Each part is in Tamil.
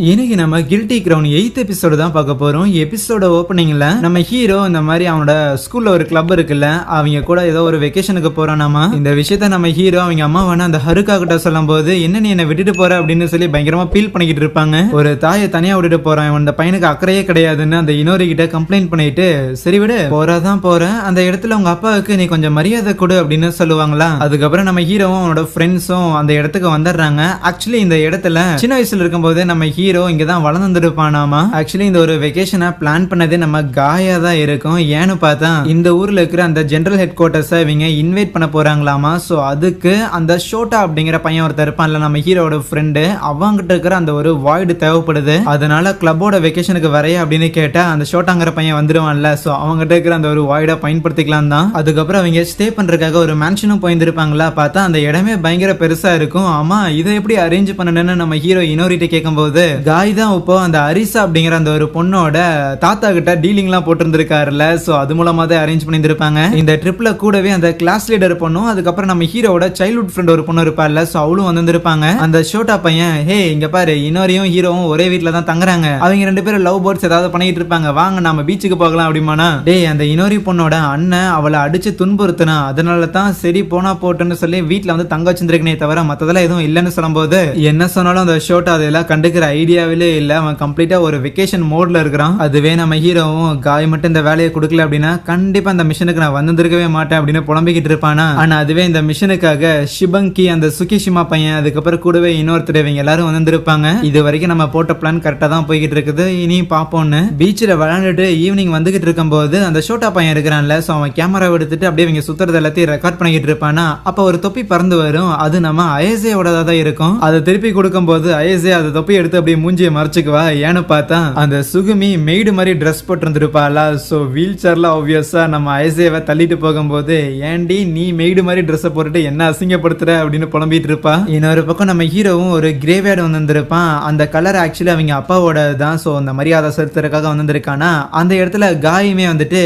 இன்னைக்கு நம்ம கில்ட்டி கிரவுன் 8th எபிசோடு தான் பார்க்க போறோம். எபிசோட ஓப்பனிங்ல நம்ம ஹீரோ இந்த மாதிரி அவனோட ஸ்கூல்ல ஒரு கிளப் இருக்குல்ல, அவங்க கூட ஏதோ ஒரு வெக்கேஷனுக்கு போறானாமா. இந்த விஷயத்த நம்ம ஹீரோ அவங்க அம்மா வேணா அந்த ஹருக்கா கிட்ட சொல்லும் போது, என்ன நீ என்ன விட்டுட்டு போற அப்படின்னு சொல்லி பயங்கரமா ஃபீல் பண்ணிக்கிட்டு இருப்பாங்க. ஒரு தாயை தனியா விட்டுட்டு போறான், அந்த பையனுக்கு அக்கறையே கிடையாதுன்னு அந்த இன்னொரு கிட்ட கம்ப்ளைண்ட் பண்ணிட்டு, சரி விடு போறதான் போறேன், அந்த இடத்துல உங்க அப்பாவுக்கு நீ கொஞ்சம் மரியாதை கொடு அப்படின்னு சொல்லுவாங்களா. அதுக்கப்புறம் நம்ம ஹீரோவும் அவனோட ஃப்ரெண்ட்ஸும் அந்த இடத்துக்கு வந்துடுறாங்க. ஆக்சுவலி இந்த இடத்துல சின்ன வயசுல இருக்கும்போது நம்ம ஹீரோ இங்கதான் வளர்ந்துருப்பானாமா. ஆக்சுவலி இந்த ஒரு வெக்கேஷனை பிளான் பண்ணதே நம்ம காயா தான் இருக்கும். ஏன்னு பார்த்தா இந்த ஊர்ல இருக்கிற அந்த ஜெனரல் ஹெட் குவார்டர்ஸ் இவங்க இன்வைட் பண்ண போறாங்களாமா. சோ அதுக்கு அந்த ஷோட்டா அப்படிங்கிற பையன் ஒருத்தர் இருப்பான்ல நம்ம ஹீரோட ஃப்ரெண்டு, அவங்கிட்ட இருக்கிற அந்த ஒரு வாய்டு தேவைப்படுது. அதனால கிளப்போட வெக்கேஷனுக்கு வரைய அப்படின்னு கேட்டா அந்த ஷோட்டாங்கிற பையன் வந்துருவான்ல, சோ அவங்ககிட்ட இருக்கிற அந்த ஒரு வாய்டை பயன்படுத்திக்கலாம் தான். அதுக்கப்புறம் அவங்க ஸ்டே பண்றதுக்காக ஒரு மேன்ஷனும் போயிருந்திருப்பாங்களா. பார்த்தா அந்த இடமே பயங்கர பெருசா இருக்கும். ஆமா இதை எப்படி அரேஞ்ச் பண்ணணும்னு நம்ம ஹீரோ இன்னொருட்ட கேட்கும்போது, காய் தான் இப்போ அந்த அரிசா அப்படிங்கிற அந்த ஒரு பொண்ணோட தாத்தா கிட்ட டீலிங்லாம் போட்டிருந்திருக்காருல்ல, சோ அது மூலமா தான் அரேஞ்ச் பண்ணியிருந்திருப்பாங்க. இந்த ட்ரிப்ல கூடவே அந்த கிளாஸ் லீடர் பொண்ணும், அதுக்கப்புறம் நம்ம ஹீரோட சைல்ட்ஹுட் ஃப்ரெண்ட் ஒரு பொண்ணு இருப்பார்ல, சோ அவளும் வந்திருப்பாங்க. அந்த ஷோட்டா பையன், ஹே இங்க பாரு இன்னொரையும் ஹீரோவும் ஒரே வீட்டுல தான் தங்குறாங்க, அவங்க ரெண்டு பேரும் லவ் பேர்ட்ஸ் ஏதாவது பண்ணிட்டு இருப்பாங்க, வாங்க நாம பீச்சுக்கு போகலாம் அப்படிமானா. டேய் அந்த இன்னொரு பொண்ணோட அண்ணன் அவளை அடிச்சு துன்புறுத்தினா, அதனால தான் சரி போனா போட்டுன்னு சொல்லி வீட்டுல வந்து தங்க வச்சிருக்கனே தவிர மத்ததெல்லாம் எதுவும் இல்லைன்னு சொல்லும்போது, என்ன சொன்னாலும் அந்த ஷோட்டா அதெல்லாம் கண்டுக்கிற ஐடியாவிலே இல்ல. அவன் கம்ப்ளீட்டா ஒரு வெக்கேஷன் மோட்ல இருக்கிறான். அதுவே நம்ம ஹீரோவும் காய் மட்டும் இந்த வேலையை கொடுக்கல அப்படின்னா கண்டிப்பா அந்த மிஷனுக்கு நான் வந்திருக்கவே மாட்டேன் அப்படின்னு புலம்பிக்கிட்டு இருப்பானா. ஆனா அதுவே இந்த மிஷனுக்காக ஷிபங்கி அந்த சுகிஷிமா பையன், அதுக்கப்புறம் கூடவே இன்னொருத்தர் இவங்க எல்லாரும் வந்திருப்பாங்க. இது வரைக்கும் நம்ம போட்ட பிளான் கரெக்டா தான் போய்கிட்டு இருக்குது, இனி பாப்போம்னு பீச்சில் விளையாண்டுட்டு ஈவினிங் வந்துகிட்டு இருக்கும் போது அந்த ஷோட்டா பையன் இருக்கிறான்ல, சோ அவன் கேமரா எடுத்துட்டு அப்படியே இவங்க சுத்துறது எல்லாத்தையும் ரெக்கார்ட் பண்ணிக்கிட்டு இருப்பானா. அப்ப ஒரு தொப்பி பறந்து வரும், அது நம்ம அயசேயோட தான் இருக்கும். அதை திருப்பி கொடுக்கும் போது அயசே அதை தொப்பி எடுத்து அப்படியே மூஞ்சியை மறைச்சுக்குவா. ஏன்னு பார்த்தா அந்த சுகுமி மெய்டு மாதிரி ட்ரெஸ் போட்டு இருந்திருப்பாளா. சோ வீல் சேர்ல ஆப்வியஸா நம்ம அயசேவை தள்ளிட்டு போகும்போது, ஏண்டி நீ மெய்டு மாதிரி ட்ரெஸ் போட்டுட்டு என்ன அசிங்கப்படுத்துற அப்படின்னு புலம்பிட்டு இருப்பா. இன்னொரு பக்கம் நம்ம ஹீரோவும் ஒரு கிரேவேர்டு வந்திருப்பான். அந்த கலர் ஆக்சுவலி அவங்க அப்பாவோட தான். சோ அந்த மரியாதை செலுத்துறதுக்காக வந்திருக்கானா. அந்த இடத்துல காயுமே வந்துட்டு,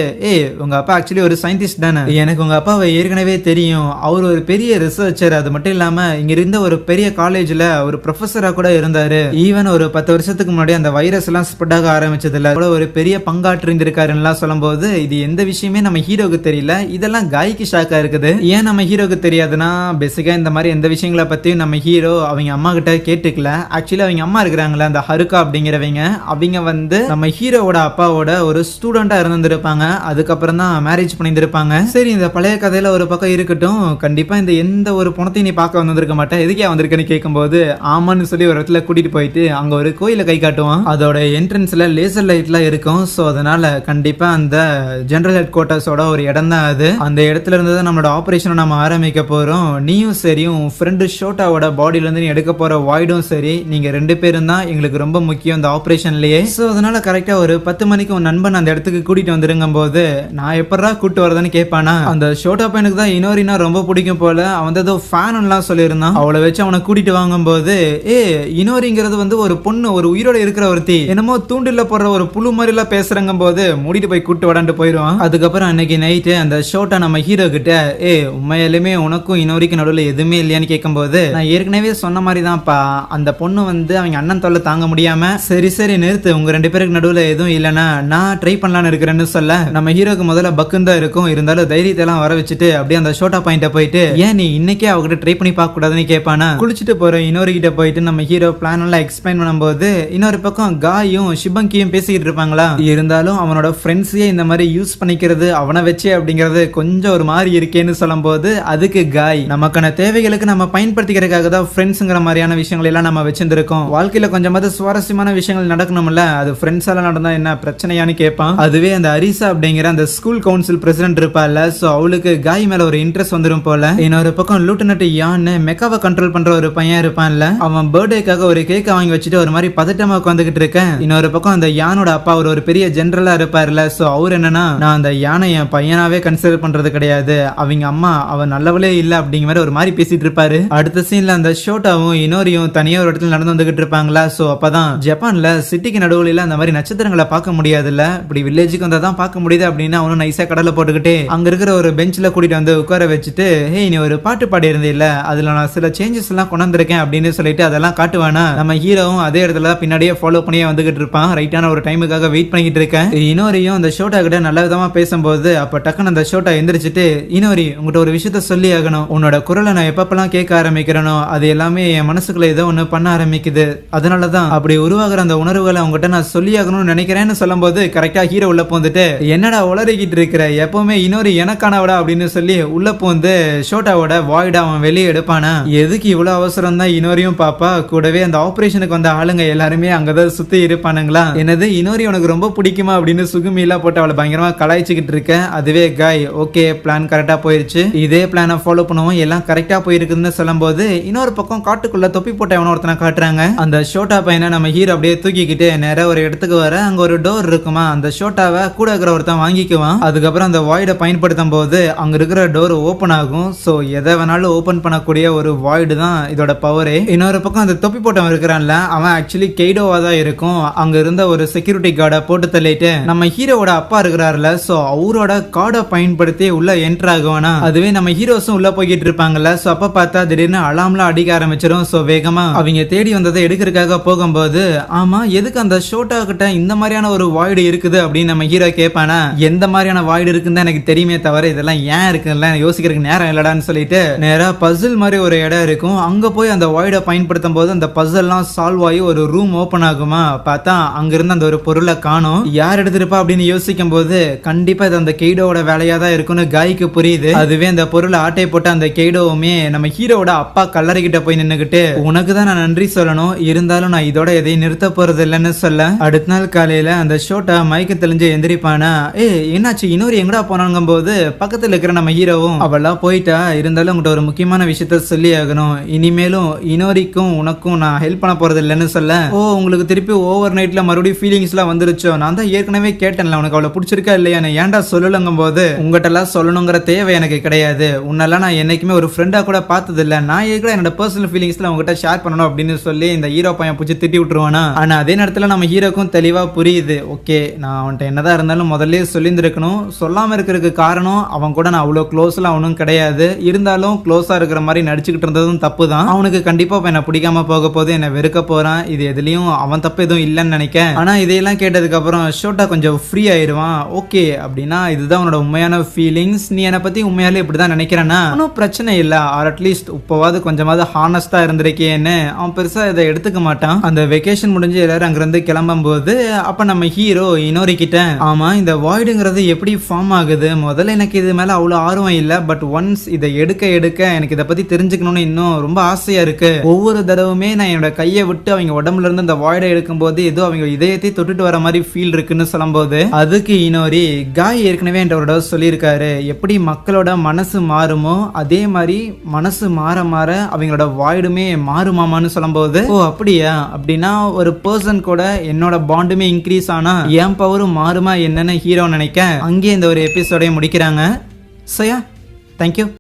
உங்க அப்பா ஆக்சுவலி ஒரு சயின்டிஸ்ட் தானே, எனக்கு உங்க அப்பாவை ஏற்கனவே தெரியும், அவர் ஒரு பெரிய ரிசர்ச்சர், அது மட்டும் இல்லாம இங்க இருந்த ஒரு பெரிய காலேஜ்ல ஒரு ப்ரொஃபஸரா கூட இருந்தாரு, ஈவன் ஒரு 10 வருஷத்துக்கு முன்னாடி அந்த வைரஸ் எல்லாம் ஸ்ப்ரெட் ஆக ஆரம்பிச்சதுல கூட ஒரு பெரிய பங்காற்று இருந்திருக்காருன்னு சொல்லும் போது, இது எந்த விஷயமே நம்ம ஹீரோக்கு தெரியல. இதெல்லாம் காய்க்கு ஷாக்கா இருக்குது. ஏன் நம்ம ஹீரோக்கு தெரியாதுன்னா, பேசிக்கா இந்த மாதிரி எந்த விஷயங்களை பத்தியும் நம்ம ஹீரோ அவங்க அம்மா கிட்ட கேட்டுக்கல. ஆக்சுவலி அவங்க அம்மா இருக்கிறாங்களா அந்த ஹருக்கா அப்படிங்கிறவங்க, அவங்க வந்து நம்ம ஹீரோவோட அப்பாவோட ஒரு ஸ்டூடெண்டா இருந்திருப்பாங்க. அதுக்கப்புறம் தான் மேரேஜ் பண்ணியிருந்திருப்பாங்க. சரி இந்த பழைய கதையில ஒரு பக்கம் இருக்கட்டும், கண்டிப்பா இந்த எந்த ஒரு பணத்தையும் நீ பார்க்க வந்திருக்க மாட்டேன், எதுக்கே வந்திருக்கேன்னு கேட்கும்போது ஆமான்னு சொல்லி ஒரு இடத்துல கூட்டிட்டு போயிட்டு அங்க ஒரு கோயில கை காட்டுவான். அதோட என்ட்ரன்ஸ்ல லேசர் லைட்லாம் இருக்கும். சோ அதனால கண்டிப்பா அந்த ஜெனரல் ஹெட் குவார்டர்ஸோட ஒரு இடம் தான் அது. அந்த இடத்துல இருந்து தான் நம்மளோட ஆபரேஷனை நம்ம ஆரம்பிக்க போறோம். நீயும் சரி உன் ஃப்ரெண்டு ஷோட்டாவோட பாடியில இருந்து நீ எடுக்க போற வாய்டும் சரி, நீங்க ரெண்டு பேரும் தான் எங்களுக்கு ரொம்ப முக்கியம் இந்த ஆபரேஷன்லயே. சோ அதனால கரெக்டா ஒரு 10 மணிக்கு உன் நண்பன் அந்த இடத்துக்கு கூட்டிட்டு வந்துருங்கும் போது, நான் எப்படா கூட்டு வரதுன்னு கேட்பானா. அந்த ஷோட்டா பையனுக்கு தான் இன்னொரு ரொம்ப பிடிக்கும் போல, அவன் ஏதோ ஃபேன் எல்லாம் சொல்லியிருந்தான். அவளை வச்சு அவனை கூட்டிட்டு வாங்கும் போது, இன்னொருங்கிறது வந்து ஒரு பொண்ணு, ஒரு உயிரோட இருக்கிற ஒருத்தி, என்னமோ தூண்டில போடுற ஒரு புழு மாதிரி எல்லாம் பேசுறங்க போது மூடிட்டு போய் கூட்டு விடாண்டு போயிடுவான். அதுக்கப்புறம் அன்னைக்கு நைட்டு அந்த ஷோட்டா நம்ம ஹீரோ கிட்ட, உண்மையிலுமே உனக்கும் இன்னொருக்கு நடுவில் எதுவுமே இல்லையான்னு கேட்கும் போது, நான் ஏற்கனவே சொன்ன மாதிரி தான்ப்பா, அந்த பொண்ணு வந்து அவங்க அண்ணன் தொல்லை தாங்க முடியாம, சரி சரி நிறுத்து, உங்க ரெண்டு பேருக்கு நடுவில் எதுவும் இல்லைன்னா நான் ட்ரை பண்ணலான்னு இருக்கிறேன்னு சொல்ல, நம்ம ஹீரோக்கு முதல்ல பக்குன்னு தான் இருக்கும், இருந்தாலும் தைரியத்தை எல்லாம் வர வச்சுட்டு அப்படியே அந்த ஷோட்டா பாயிண்ட போயிட்டு, ஏன் நீ இன்னைக்கே அவகிட்ட ட்ரை பண்ணி பார்க்க கூடாதுன்னு கேட்பானா. குளிச்சுட்டு போற இன்னொரு கிட்ட போயிட்டு நம்ம ஹீரோ பிளான் எல்லாம் எக்ஸ்பிளைன் பண்ணும்போது, இன்னொரு பக்கம் காயும் ஷிபங்கியும் பேசிக்கிட்டு இருப்பாங்களா. இருந்தாலும் அவனோட ஃப்ரெண்ட்ஸையே இந்த மாதிரி யூஸ் பண்ணிக்கிறது அவனை வச்சு அப்படிங்கிறது கொஞ்சம் ஒரு மாதிரி இருக்கேன்னு சொல்லும் போது, அதுக்கு காய் நமக்கான தேவைகளுக்கு நம்ம பயன்படுத்திக்கிறதுக்காக தான் ஃப்ரெண்ட்ஸுங்கிற மாதிரியான விஷயங்கள் எல்லாம் நம்ம வச்சிருந்திருக்கோம், வாழ்க்கையில கொஞ்சமாவது சுவாரஸ்யமான விஷயங்கள் நடக்கணும்ல, அது ஃப்ரெண்ட்ஸ் எல்லாம் நடந்தா என்ன பிரச்சனையான்னு கேட்பான். அதுவே அந்த அரிசா அப்படிங்கிற அந்த ஸ்கூல் கவுன்சில் பிரசிடென்ட் இருப்பால, சோ அவளுக்கு காய் மேல ஒரு இன்ட்ரெஸ்ட் வந்துரும் போல. இன்னொரு பக்கம் லூட்டனட் யான் மெக்காவை கண்ட்ரோல் பண்ற ஒரு பையன் இருப்பான்ல, அவன் பர்த்டேக்காக ஒரு கேக் வாங்கி வச்சுட்டு ஒரு மாதிரி பதட்டமா உட்காந்துக்கிட்டு இருக்கேன். இன்னொரு பக்கம் அந்த யானோட அப்பா ஒரு பெரிய ஜெனரலா இருப்பார்ல, சோ அவர் என்னன்னா, நான் அந்த யானை என் பையனாவே கன்சிடர் பண்றது கிடையாது, அவங்க அம்மா அவன் நல்லவளே இல்ல அப்படிங்கிற மாதிரி ஒரு மாதிரி பேசிட்டு இருப்பாரு. அடுத்த சீன்ல அந்த ஷோட்டாவும் இன்னொரையும் தனியா ஒரு இடத்துல நடந்து வந்துகிட்டு இருப்பாங்களா. சோ அப்பதான் ஜப்பான்ல சிட்டிக்கு நடுவுல அந்த மாதிரி நட்சத்திரங்களை பார்க்க முடியாதுல்ல, இப்படி வில்லேஜுக்கு வந்தா தான் பார்க்க முடியுது அப்படின்னு அவனும் நைஸா கடலை போட்டுக்கிட்டு அங்க இருக்கிற ஒரு பெஞ்ச்ல கூட்டிட்டு வந்து உட்கார வச்சுட்டு, நீ ஒரு பாட்டு பாடி இருந்தே இல்ல, அதுல நான் சில சேஞ்சஸ் எல்லாம் கொண்டு வந்திருக்கேன் அப்படின்னு சொல்லிட்டு அதெல்லாம் காட்டுவானா. நம்ம ஹீரோவும் இனோரியும் அதே இடத்துல தான் பின்னாடியே ஃபாலோ பண்ணியே வந்துகிட்டு இருப்பான். ரைட்டான ஒரு டைமுக்காக வெயிட் பண்ணிக்கிட்டு இருக்கேன். இனோரியும் அந்த ஷோட்டா கிட்ட நல்ல விதமா பேசும்போது அப்ப டக்குன்னு அந்த ஷோட்டா எந்திரிச்சிட்டு, இனோரி உங்ககிட்ட ஒரு விஷயத்த சொல்லி ஆகணும். உன்னோட குரலை நான் எப்பப்பெல்லாம் கேட்க ஆரம்பிக்கிறேனோ அது எல்லாமே என் மனசுக்குள்ள ஏதோ ஒண்ணு பண்ண ஆரம்பிக்குது. அதனாலதான் அப்படி உருவாகிற அந்த உணர்வுகளை உங்ககிட்ட நான் சொல்லி ஆகணும்னு நினைக்கிறேன்னு சொல்லும்போது கரெக்டா ஹீரோ உள்ள போந்துட்டு, என்னடா உளறிக்கிட்டு இருக்கிற, எப்பவுமே இனோரி எனக்கானவடா அப்படின்னு சொல்லி உள்ள போந்து ஷோட்டாவோட வாய்டா அவன் வெளியே எடுப்பானா. எதுக்கு இவ்வளவு அவசரம் தான் இனோரியும் பாப்பா கூடவே அந்த ஆபரேஷனுக்கு வந்த ஆளுங்க எல்லாருமே அங்கதான் சுத்தி இருப்பானுங்களா. என்னது இனோரி உனக்கு ரொம்ப பிடிக்குமா அப்படின்னு சுகுமி எல்லாம் போட்டு அவளை பயங்கரமா கலாய்ச்சிக்கிட்டு இருக்க. அதுவே காய் ஓகே பிளான் கரெக்டா போயிருச்சு, இதே பிளானை ஃபாலோ பண்ணுவோம், எல்லாம் கரெக்டா போயிருக்குதுன்னு சொல்லும் போது இன்னொரு பக்கம் காட்டுக்குள்ள தொப்பி போட்ட எவனோ ஒருத்தனை காட்டுறாங்க. அந்த ஷோட்டா பையனை நம்ம ஹீரோ அப்படியே தூக்கிக்கிட்டு நேரா ஒரு இடத்துக்கு வர, அங்க ஒரு டோர் இருக்குமா, அந்த ஷோட்டாவை கூட இருக்கிற ஒருத்தன் வாங்கிக்குவான். அதுக்கப்புறம் அந்த வாய்டை பயன்படுத்தும் போது அங்க இருக்கிற டோர் ஓபன் ஆகும். சோ எதை வேணாலும் ஓபன் பண்ணக்கூடிய ஒரு வாய்டு தான் இதோட பவரே. இன்னொரு பக்கம் அந்த தொப்பி போட்டவன் இருக்கிறான்ல, அவன் ஆக்சுவலி கெய்டோவா தான் இருக்கும். அங்க இருந்த ஒரு செக்யூரிட்டி கார்டை போட்டு தள்ளிட்டு நம்ம ஹீரோவோட அப்பா இருக்கிறாருல, சோ அவரோட கார்டை பயன்படுத்தி உள்ள என்டர் ஆகுவானா. அதுவே நம்ம ஹீரோஸும் உள்ள போய்கிட்டு இருப்பாங்கல்ல, சோ அப்ப பார்த்தா திடீர்னு அலாம்லாம் அடிக்க ஆரம்பிச்சிடும். சோ வேகமா அவங்க தேடி வந்ததை எடுக்கிறதுக்காக போகும்போது, ஆமா எதுக்கு அந்த ஷோட்டா கிட்ட இந்த மாதிரியான ஒரு வாய்டு இருக்குது அப்படின்னு நம்ம ஹீரோ கேட்பானா. எந்த மாதிரியான வாய்டு இருக்குன்னு எனக்கு தெரியுமே தவிர இதெல்லாம் ஏன் இருக்குல்ல யோசிக்கிறதுக்கு நேரம் இல்லடான்னு சொல்லிட்டு நேரா பசில் மாதிரி ஒரு இடம் இருக்கும். அங்க போய் அந்த வாய்டை பயன்படுத்தும் போது அந்த பசில்லாம் சால்வ் ஆகி ஒரு ரூம் ஓபன் ஆகுமா. பார்த்தா அங்க இருந்து அந்த ஒரு பொருளை காணும். யார் எடுத்திருப்பா அப்படின்னு யோசிக்கும் போது கண்டிப்பா இது அந்த கெய்டோவோட வேலையா தான் இருக்குன்னு காய்க்கு புரியுது. அதுவே அந்த பொருளை ஆட்டை போட்டு அந்த கெய்டோவுமே நம்ம ஹீரோவோட அப்பா கல்லறை கிட்ட போய் நின்னுகிட்டு, உனக்கு தான் நான் நன்றி சொல்லணும், இருந்தாலும் நான் இதோட எதையும் நிறுத்த போறது இல்லைன்னு சொல்ல, அடுத்த நாள் காலையில அந்த ஷோட்டா மயக்க தெளிஞ்சு எந்திரிப்பானா. என்னாச்சு இன்னொரு எங்கடா போனாங்கும் போது பக்கத்துல இருக்கிற நம்ம ஹீரோவும் அவெல்லாம் போயிட்டா, இருந்தாலும் உங்கள்கிட்ட ஒரு முக்கியமான விஷயத்த சொல்லி ஆகணும், இனிமேலும் இனோரிக்கும் உனக்கும் நான் ஹெல்ப் பண்ண போறது இல்லைன்னு சொல்ல, உங்களுக்கு திருப்பி ஓவர் நைட்ல மறுபடியும் ஃபீலிங்ஸ் எல்லாம் வந்துருச்சோ, நான் தான் ஏற்கனவே கேட்டேன்ல உனக்கு அவளை பிடிச்சிருக்கா இல்லையா, ஏன்டா சொல்லலங்கும் போது உங்ககிட்ட எல்லாம் சொல்லணுங்கிற தேவை எனக்கு கிடையாது, உன்னெல்லாம் நான் என்னைக்குமே ஒரு ஃப்ரெண்டா கூட பார்த்தது இல்ல, நான் ஏற்கனவே என்னோட பர்சனல் ஃபீலிங்ஸ்ல உங்ககிட்ட ஷேர் பண்ணணும் அப்படின்னு சொல்லி இந்த ஹீரோ பையன் பிடிச்சி திட்டி விட்டுருவானா. ஆனா அதே நேரத்துல நம்ம ஹீரோக்கும் தெளிவா புரியுது, ஓகே நான் அவன்கிட்ட என்னதான் இருந்தாலும் முதல்ல சொல்லியிருந்திருக்கணும், சொல்லாம இருக்கிறதுக்கு காரணம் அவன் கூட நான் அவ்வளவு க்ளோஸ்ல அவனும் கிடையாது, இருந்தாலும் க்ளோஸா இருக்கிற மாதிரி நடிச்சுக்கிட்டு இருந்ததும் தப்பு தான். அவனுக்கு கண்டிப்பா என்ன பிடிக்காம போக போது என்ன வெறுக்க போறான், இது எதுலயும் அவன் தப்பு எதுவும் இல்லைன்னு நினைக்க. ஆனா இதையெல்லாம் கேட்டதுக்கு அப்புறம் ஷோட்டா கொஞ்சம் ஃப்ரீ ஆயிடுவான். ஓகே அப்படின்னா இதுதான் உன்னோட உண்மையான ஃபீலிங்ஸ், நீ என்னை பத்தி உண்மையாலே இப்படிதான் நினைக்கிறேன்னா ஒன்னும் பிரச்சனை இல்ல, ஆர் அட்லீஸ்ட் இப்போவாது கொஞ்சமாவது ஹானஸ்டா இருந்திருக்கேன்னு அவன் பெருசா இதை எடுத்துக்க மாட்டான். அந்த வெக்கேஷன் முடிஞ்சு எல்லாரும் அங்கிருந்து கிளம்பும் போது அப்ப நம்ம ஹீரோ இனோரி கிட்ட, ஆமா இந்த வாய்டுங்கிறது எப்படி ஃபார்ம் ஆகுது, முதல்ல எனக்கு இது மேல அவ்வளவு ஆர்வம் இல்ல, பட் ஒன்ஸ் இதை எடுக்க எடுக்க எனக்கு இதை பத்தி தெரிஞ்சுக்கணும்னு இன்னும் ரொம்ப ஆசையா இருக்கு, ஒவ்வொரு தடவுமே நான் என்னோட கையை விட்டு அவங்க உடம்புல இருந்து அந்த வாய்டை எடுக்கும் போது ஏதோ அவங்க இதயத்தை தொட்டுட்டு வர மாதிரி ஃபீல் இருக்குன்னு சொல்லும் போது அதுக்கு இனோரி, காய் ஏற்கனவே என்ற சொல்லியிருக்காரு, எப்படி மக்களோட மனசு மாறுமோ அதே மாதிரி மனசு மாற மாற அவங்களோட வாய்டுமே மாறுமாமான்னு சொல்லும் போது, ஓ அப்படியா, அப்படின்னா ஒரு பர்சன் கூட என்னோட பாண்டுமே இன்க்ரீஸ் ஆனா என் பவரும் மாறுமா என்னன்னு ஹீரோ நினைக்க அங்கே இந்த ஒரு எபிசோடை முடிக்கிறாங்க. Soya thank you.